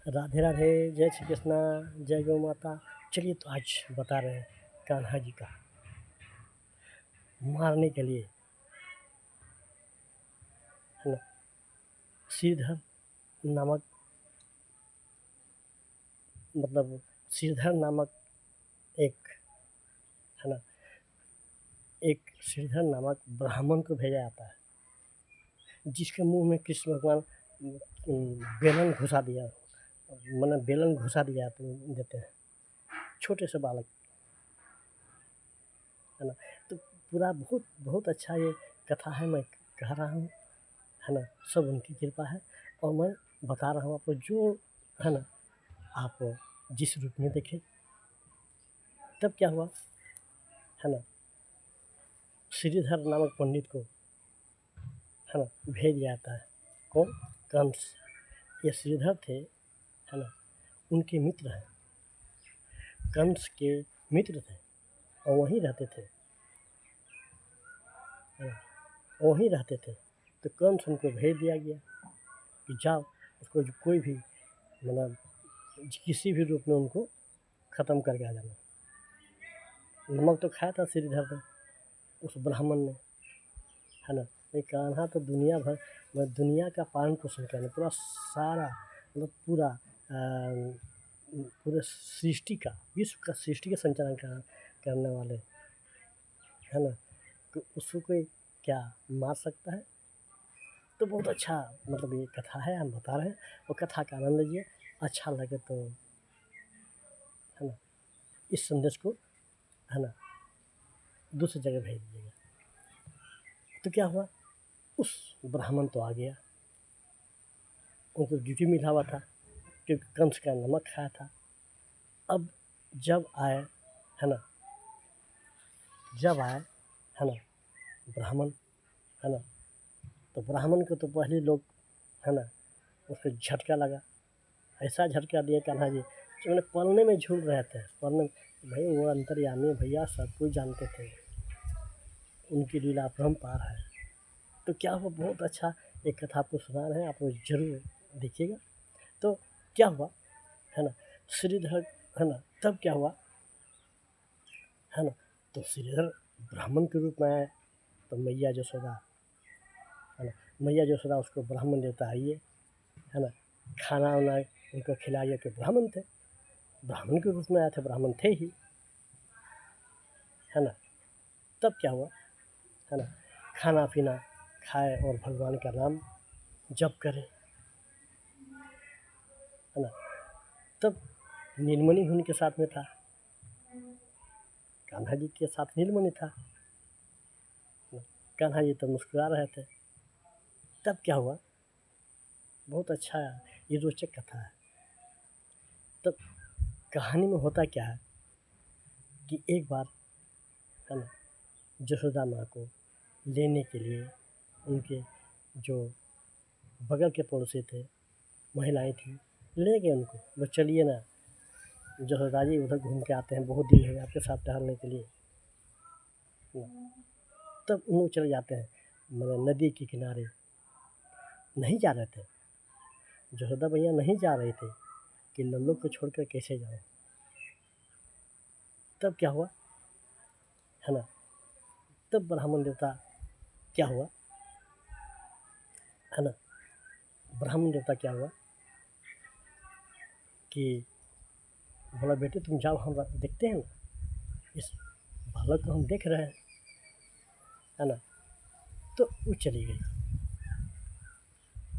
राधे राधे, जय श्री कृष्णा, जय गौ माता। चलिए तो आज बता रहे हैं कान्हा जी का मारने के लिए, है ना, श्रीधर नामक श्रीधर नामक एक, है ना, एक श्रीधर नामक ब्राह्मण को भेजा जाता है, जिसके मुंह में कृष्ण भगवान बेलन घुसा दिया, बेलन घुसा दिया देते हैं, छोटे से बालक, है ना। तो पूरा बहुत बहुत अच्छा ये कथा है, मैं कह रहा हूँ, है ना, सब उनकी कृपा है। और मैं बता रहा हूँ आपको, जो है ना, आप जिस रूप में देखें। तब क्या हुआ, है ना, श्रीधर नामक पंडित को, है ना, भेज जाता है। कौन? कंस। ये श्रीधर थे, है ना, उनके मित्र हैं, कंस के मित्र थे और वहीं रहते थे, है ना, वहीं रहते थे। तो कंस उनको भेज दिया गया कि जाओ उसको कोई भी मतलब किसी भी रूप में उनको ख़त्म करके आ जाना। नमक तो खाया था श्रीधर ने, उस ब्राह्मण ने, है ना। ये कान्हा तो दुनिया भर दुनिया का पालन पोषण करने, पूरा सारा पूरा पूरे सृष्टि का, विश्व का सृष्टि का संचालन करने वाले, है ना। तो उसको कोई क्या मार सकता है? तो बहुत अच्छा ये कथा है, हम बता रहे हैं, और कथा का आनंद लीजिए। अच्छा लगे तो, है ना, इस संदेश को, है ना, दूसरी जगह भेज दीजिएगा। तो क्या हुआ, उस ब्राह्मण तो आ गया, उनको ड्यूटी मिला हुआ था क्योंकि कंस का नमक खाया था। अब जब आए, है ना, है ना, ब्राह्मण, है ना, तो ब्राह्मण को तो पहले लोग, है ना, उसको झटका लगा, ऐसा झटका दिया कान्हा जी, जो मैंने पलने में झूल रहे थे, पलने। भाई वो अंतर्यामी भैया, सब कुछ जानते थे, उनकी लीला अपरंपार है। तो क्या हुआ, बहुत अच्छा एक कथा आपको सुना रहे हैं, आप लोग जरूर देखिएगा। तो क्या हुआ, है ना, श्रीधर, है ना, तब क्या हुआ, है ना, तो श्रीधर ब्राह्मण के रूप में आए। तो मैया यशोदा, है ना, मैया यशोदा उसको ब्राह्मण देवता आइए, है ना, खाना वाना उनको खिलाइए, कि ब्राह्मण थे, ब्राह्मण के रूप में आए थे, ब्राह्मण थे ही, है ना। तब क्या हुआ, है ना, खाना पीना खाए और भगवान का नाम जप करे, है ना। तब नीलमणि भी उनके साथ में था, कान्हा जी के साथ नीलमणि था। कान्हा जी तो मुस्कुरा रहे थे। तब क्या हुआ, बहुत अच्छा ये रोचक कथा है। तब कहानी में होता क्या है कि एक बार, है ना, यशोदा माँ को लेने के लिए उनके जो बगल के पड़ोसी थे, महिलाएं थी, ले गए उनको, वो चलिए ना यशोदा जी, उधर घूम के आते हैं, बहुत दिन हो गए आपके साथ टहलने के लिए। तब उन लोग चले जाते हैं, नदी के किनारे। नहीं जा रहे थे, यशोदा भैया नहीं जा रहे थे कि लल्लू को छोड़कर कैसे जाऊँ। तब क्या हुआ, है ना, तब ब्राह्मण देवता क्या हुआ, है ना, ब्राह्मण देवता क्या हुआ कि बोला, बेटे तुम जाओ, हम देखते हैं ना, इस बालक को हम देख रहे हैं, है ना। तो वो चली गई,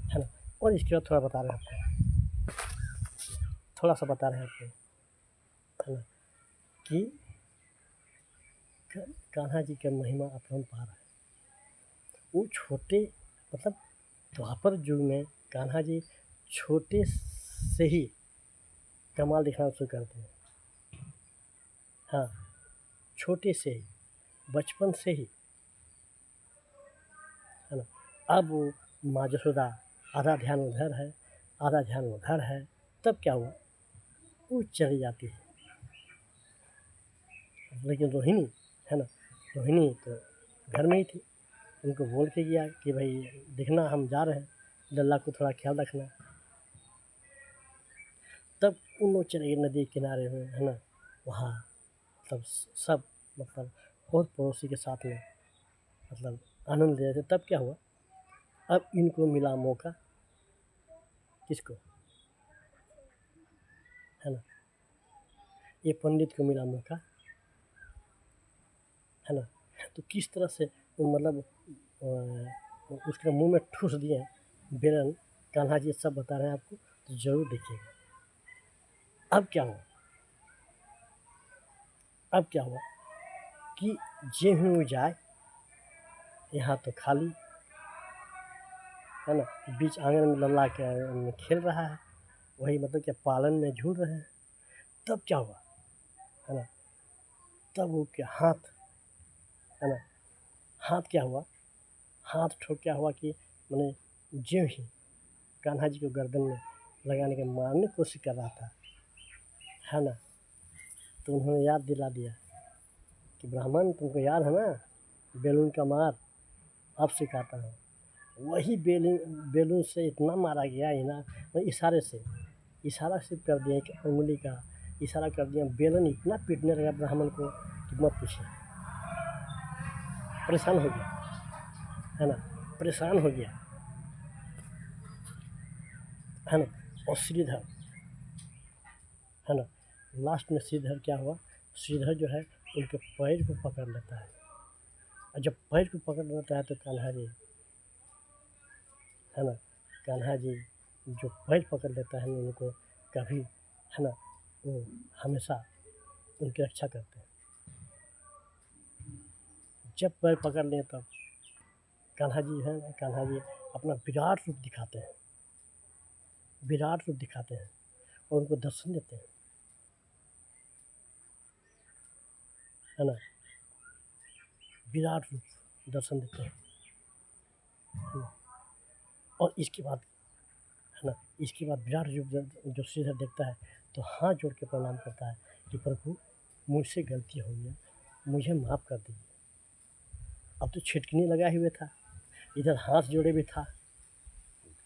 है ना। और इसके बाद थोड़ा बता रहे हैं आपको, थोड़ा सा बता रहे हैं आपको, है ना, कि कान्हा जी का महिमा अपरंपार है। वो छोटे, द्वापर युग में कान्हा जी छोटे से ही कमाल दिखाना शुरू करते हैं। हाँ, छोटे से ही, बचपन से ही, है ना। अब वो माँ यशोदा आधा ध्यान उधर है, आधा ध्यान उधर है। तब क्या हुआ, वो चली जाती है, लेकिन रोहिणी, है ना, रोहिणी तो घर में ही थी, उनको बोल के गया कि भाई देखना हम जा रहे हैं, लल्ला को थोड़ा ख्याल रखना। तब उन लोग चले गए नदी के किनारे में, है ना, वहाँ तब सब मतलब और पड़ोसी के साथ में मतलब आनंद ले रहे थे। तब क्या हुआ, अब इनको मिला मौका, किसको, है ना, ये पंडित को मिला मौका, है ना। तो किस तरह से वो मतलब उसके मुंह में ठूस दिए बेलन, कान्हा जी सब बता रहे हैं आपको, तो जरूर देखिएगा। अब क्या हुआ, अब क्या हुआ कि जे ही वो जाए, यहाँ तो खाली, है ना, बीच आंगन में लल्ला के खेल रहा है, वही मतलब कि पालन में झूल रहे हैं। तब क्या हुआ, है ना, तब वो क्या हाथ, है ना, हाथ क्या हुआ, हाथ ठोक क्या हुआ कि मैंने ज्यों ही कान्हा जी को गर्दन में लगाने के मारने की कोशिश कर रहा था, है ना, तो उन्होंने याद दिला दिया कि ब्राह्मण तुमको याद है ना बेलून का मार, अब सिखाता हूँ। वही बेलून से इतना मारा गया है ना, इशारे से, इशारा सिर्फ कर दिया कि उंगली का इशारा कर दिया, बेलन इतना पीटने लगा ब्राह्मण को कि मत पूछिए, परेशान हो गया, है ना, परेशान हो गया, है ना। और श्रीधर, है ना, लास्ट में श्रीधर क्या हुआ, श्रीधर जो है उनके पैर को पकड़ लेता है, और जब पैर को पकड़ लेता है तो कान्हा जी, है ना, कान्हा जी जो पैर पकड़ लेता है उनको कभी, है ना, वो हमेशा उनकी रक्षा करते हैं। जब पैर पकड़ लें तब कान्हा जी है ना, कान्हा जी अपना विराट रूप दिखाते हैं, विराट रूप दिखाते हैं और उनको दर्शन देते हैं, है ना, विराट रूप दर्शन देते हैं, है ना। और इसके बाद, है ना, इसके बाद विराट रूप जो श्रीधर देखता है तो हाथ जोड़ के प्रणाम करता है कि प्रभु मुझसे गलती हो गया, मुझे माफ़ कर दीजिए। अब तो छिटकनी लगा हुए था, इधर हाथ जोड़े भी था,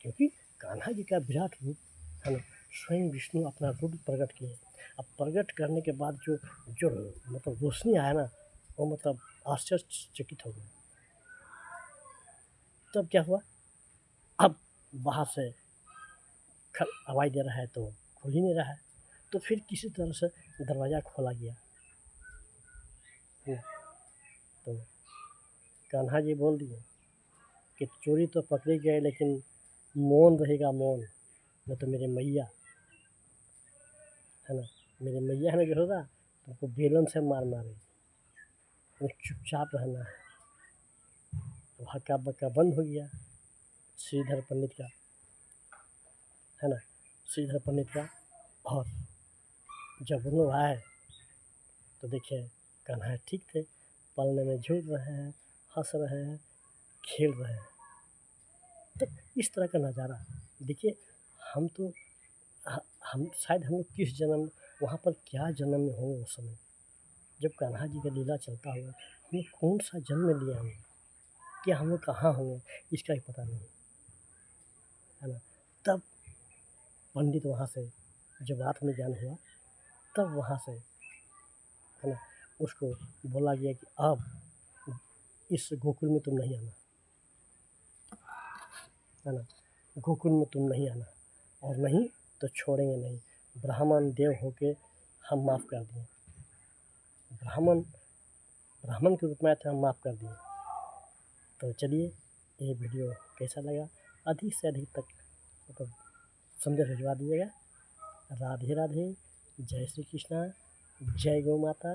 क्योंकि कान्हा जी का विराट रूप, है ना, स्वयं विष्णु अपना रूप प्रकट किए। अब प्रकट करने के बाद जो जो मतलब रोशनी आया ना, वो मतलब आश्चर्यचकित हो गए। तब क्या हुआ, अब बाहर से आवाज़ दे रहा है तो खुल ही नहीं रहा है, तो फिर किसी तरह से दरवाज़ा खोला गया, तो कान्हा जी बोल दिए कि चोरी तो पकड़े गए लेकिन मौन रहेगा मौन, न तो मेरे मैया, है ना, मेरे मैया है ना जो होगा तुमको बेलन से मार मारेगी, तो चुपचाप रहना है। तो हक्का बक्का बंद हो गया श्रीधर पंडित का, है ना, श्रीधर पंडित का। और जब वो लोग आए तो देखिए कान्हा ठीक थे, पलने में झूल रहे हैं, हंस रहे हैं, खेल रहे हैं। तो इस तरह का नज़ारा देखिए, हम तो हम शायद हम लोग किस जन्म, वहाँ पर क्या जन्म में होंगे उस समय जब कान्हा जी का लीला चलता होगा, हम लोग कौन सा जन्म लिए होंगे, क्या हम लोग कहाँ होंगे, इसका ही पता नहीं, है ना। तब पंडित वहाँ से जब आत्मज्ञान हुआ, तब वहाँ से, है ना, उसको बोला गया कि अब इस गोकुल में तुम नहीं आना, है ना, गोकुल में तुम नहीं आना, और नहीं तो छोड़ेंगे नहीं, ब्राह्मण देव होके हम माफ़ कर दिए, ब्राह्मण ब्राह्मण के रूप में आए थे, हम माफ़ कर दिए। तो चलिए ये वीडियो कैसा लगा, अधिक से अधिक तक मतलब संदेश भिजवा दीजिएगा। राधे राधे, जय श्री कृष्णा, जय गौ माता।